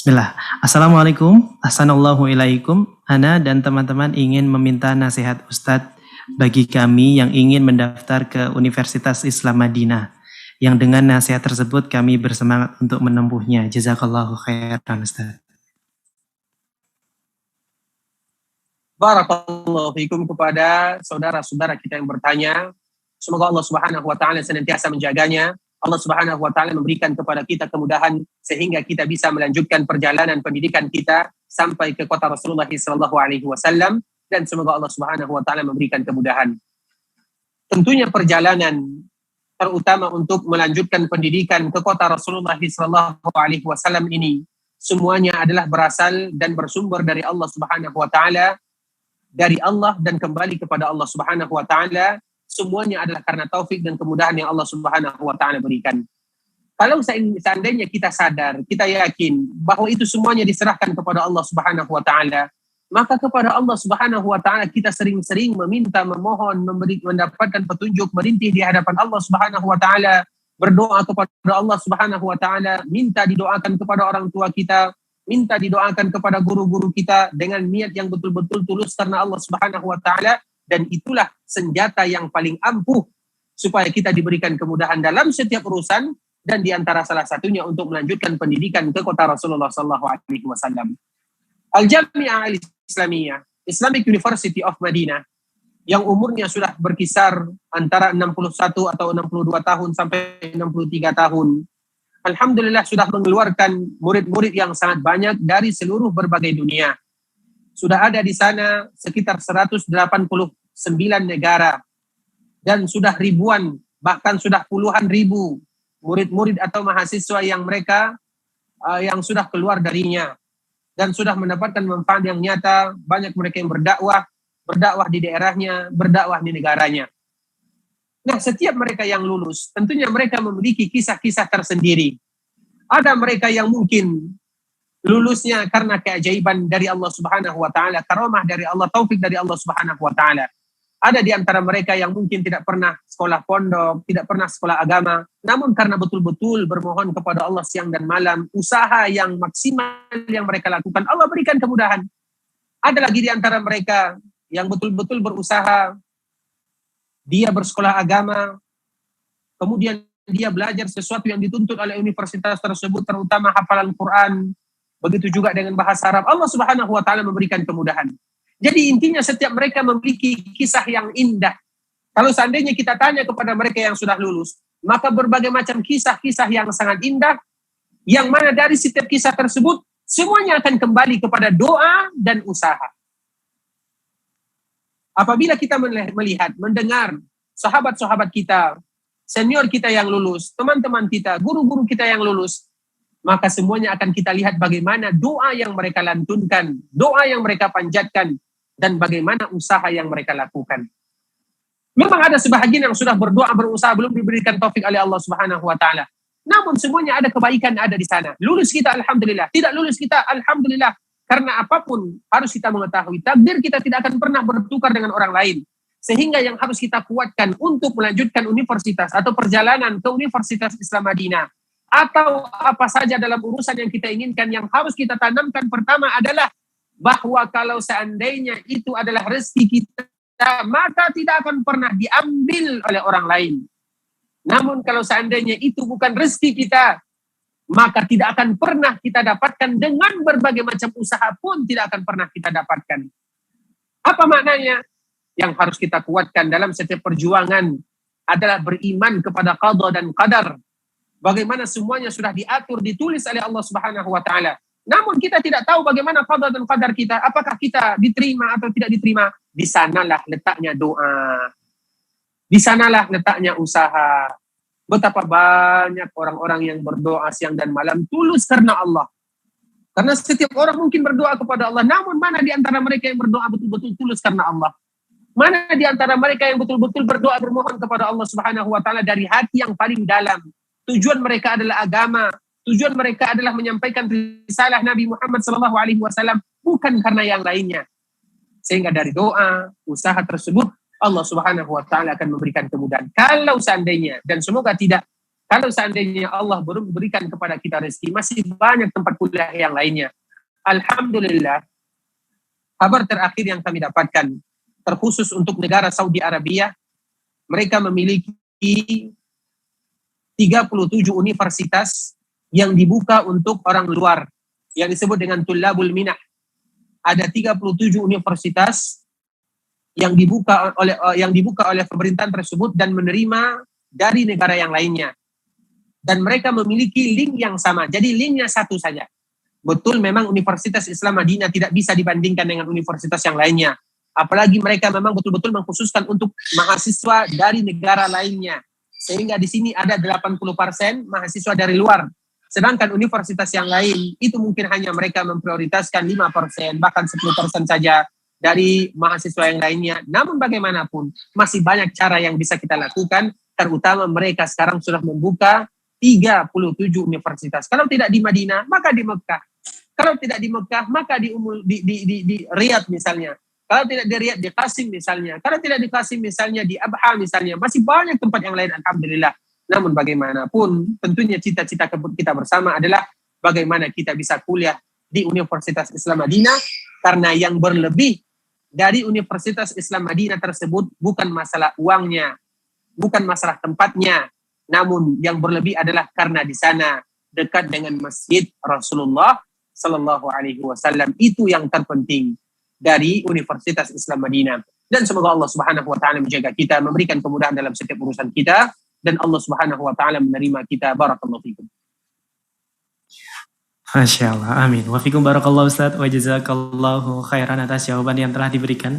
Bismillah. Assalamualaikum. Ahsanallahu ilaikum. Ana dan teman-teman ingin meminta nasihat Ustadz bagi kami yang ingin mendaftar ke Universitas Islam Madinah. Yang dengan nasihat tersebut kami bersemangat untuk menempuhnya. Jazakallahu khairan Ustadz. Barakallahu fikum kepada saudara-saudara kita yang bertanya. Semoga Allah Subhanahu wa taala senantiasa menjaganya. Allah Subhanahu wa taala memberikan kepada kita kemudahan sehingga kita bisa melanjutkan perjalanan pendidikan kita sampai ke kota Rasulullah sallallahu alaihi wasallam, dan semoga Allah Subhanahu wa taala memberikan kemudahan. Tentunya perjalanan terutama untuk melanjutkan pendidikan ke kota Rasulullah sallallahu alaihi wasallam ini semuanya adalah berasal dan bersumber dari Allah Subhanahu wa taala, dari Allah dan kembali kepada Allah Subhanahu wa taala. Semuanya adalah karena taufik dan kemudahan yang Allah Subhanahu wa taala berikan. Kalau seandainya kita sadar, kita yakin bahwa itu semuanya diserahkan kepada Allah Subhanahu wa taala, maka kepada Allah Subhanahu wa taala kita sering-sering meminta, memohon, mendapatkan petunjuk, merintih di hadapan Allah Subhanahu wa taala, berdoa kepada Allah Subhanahu wa taala, minta didoakan kepada orang tua kita, minta didoakan kepada guru-guru kita dengan niat yang betul-betul tulus karena Allah Subhanahu wa taala. Dan itulah senjata yang paling ampuh supaya kita diberikan kemudahan dalam setiap urusan, dan diantara salah satunya untuk melanjutkan pendidikan ke kota Rasulullah SAW. Al-Jami'ah Al-Islamiyah, Islamic University of Madinah, yang umurnya sudah berkisar antara 61 atau 62 tahun sampai 63 tahun. Alhamdulillah sudah mengeluarkan murid-murid yang sangat banyak dari seluruh berbagai dunia. Sudah ada di sana sekitar 189 negara, dan sudah ribuan, bahkan sudah puluhan ribu murid-murid atau mahasiswa yang mereka yang sudah keluar darinya dan sudah mendapatkan manfaat yang nyata. Banyak mereka yang berdakwah di daerahnya, berdakwah di negaranya. Nah, setiap mereka yang lulus, tentunya mereka memiliki kisah-kisah tersendiri. Ada mereka yang mungkin lulusnya karena keajaiban dari Allah Subhanahu wa taala, karamah dari Allah, taufik dari Allah Subhanahu wa taala. Ada di antara mereka yang mungkin tidak pernah sekolah pondok, tidak pernah sekolah agama, namun karena betul-betul bermohon kepada Allah siang dan malam, usaha yang maksimal yang mereka lakukan, Allah berikan kemudahan. Ada lagi di antara mereka yang betul-betul berusaha, dia bersekolah agama, kemudian dia belajar sesuatu yang dituntut oleh universitas tersebut, terutama hafalan Quran. Begitu juga dengan bahasa Arab, Allah Subhanahu wa taala memberikan kemudahan. Jadi intinya setiap mereka memiliki kisah yang indah. Kalau seandainya kita tanya kepada mereka yang sudah lulus, maka berbagai macam kisah-kisah yang sangat indah, yang mana dari setiap kisah tersebut semuanya akan kembali kepada doa dan usaha. Apabila kita melihat, mendengar sahabat-sahabat kita, senior kita yang lulus, teman-teman kita, guru-guru kita yang lulus, maka semuanya akan kita lihat bagaimana doa yang mereka lantunkan, doa yang mereka panjatkan, dan bagaimana usaha yang mereka lakukan. Memang ada sebahagian yang sudah berdoa, berusaha, belum diberikan taufik oleh Allah Subhanahu wa taala. Namun semuanya ada kebaikan ada di sana. Lulus kita alhamdulillah, tidak lulus kita alhamdulillah. Karena apapun harus kita mengetahui, takdir kita tidak akan pernah bertukar dengan orang lain. Sehingga yang harus kita kuatkan untuk melanjutkan universitas atau perjalanan ke Universitas Islam Madinah, atau apa saja dalam urusan yang kita inginkan, yang harus kita tanamkan pertama adalah bahwa kalau seandainya itu adalah rezeki kita, maka tidak akan pernah diambil oleh orang lain. Namun kalau seandainya itu bukan rezeki kita, maka tidak akan pernah kita dapatkan, dengan berbagai macam usaha pun tidak akan pernah kita dapatkan. Apa maknanya? Yang harus kita kuatkan dalam setiap perjuangan adalah beriman kepada qada dan qadar. Bagaimana semuanya sudah diatur, ditulis oleh Allah Subhanahu wa taala. Namun kita tidak tahu bagaimana qada dan qadar kita, apakah kita diterima atau tidak diterima. Di sanalah letaknya doa. Di sanalah letaknya usaha. Betapa banyak orang-orang yang berdoa siang dan malam tulus karena Allah. Karena setiap orang mungkin berdoa kepada Allah, namun mana di antara mereka yang berdoa betul-betul tulus karena Allah? Mana di antara mereka yang betul-betul berdoa, bermohon kepada Allah Subhanahu wa taala dari hati yang paling dalam? Tujuan mereka adalah agama, tujuan mereka adalah menyampaikan risalah Nabi Muhammad SAW, bukan karena yang lainnya. Sehingga dari doa, usaha tersebut, Allah Subhanahu wa taala akan memberikan kemudahan. Kalau seandainya, dan semoga tidak, Kalau seandainya Allah belum berikan kepada kita rezeki, masih banyak tempat kuliah yang lainnya. Alhamdulillah, kabar terakhir yang kami dapatkan, terkhusus untuk negara Saudi Arabia, mereka memiliki 37 universitas yang dibuka untuk orang luar, yang disebut dengan Tullabul Minah. Ada 37 universitas yang dibuka oleh pemerintahan tersebut dan menerima dari negara yang lainnya. Dan mereka memiliki link yang sama. Jadi linknya satu saja. Betul memang Universitas Islam Madinah tidak bisa dibandingkan dengan universitas yang lainnya. Apalagi mereka memang betul-betul mengkhususkan untuk mahasiswa dari negara lainnya. Sehingga di sini ada 80% mahasiswa dari luar. Sedangkan universitas yang lain, itu mungkin hanya mereka memprioritaskan 5%, bahkan 10% saja dari mahasiswa yang lainnya. Namun bagaimanapun, masih banyak cara yang bisa kita lakukan, terutama mereka sekarang sudah membuka 37 universitas. Kalau tidak di Madinah, maka di Mekah. Kalau tidak di Mekah, maka di Riyadh misalnya. Kalau tidak di Riyadh, di Qasim misalnya. Kalau tidak di Qasim misalnya, di Abha misalnya. Masih banyak tempat yang lain, alhamdulillah. Namun bagaimanapun, tentunya cita-cita kita bersama adalah bagaimana kita bisa kuliah di Universitas Islam Madinah, karena yang berlebih dari Universitas Islam Madinah tersebut bukan masalah uangnya, bukan masalah tempatnya, namun yang berlebih adalah karena di sana dekat dengan Masjid Rasulullah Sallallahu Alaihi Wasallam. Itu yang terpenting dari Universitas Islam Madinah. Dan semoga Allah Subhanahu Wa Taala menjaga kita, memberikan kemudahan dalam setiap urusan kita, dan Allah Subhanahu Wa Taala menerima kita. Barakallahu fikum. Masya Allah, amin. Wafikum barakallahu Ustaz, wa jazakallahu khairan atas jawaban yang telah diberikan.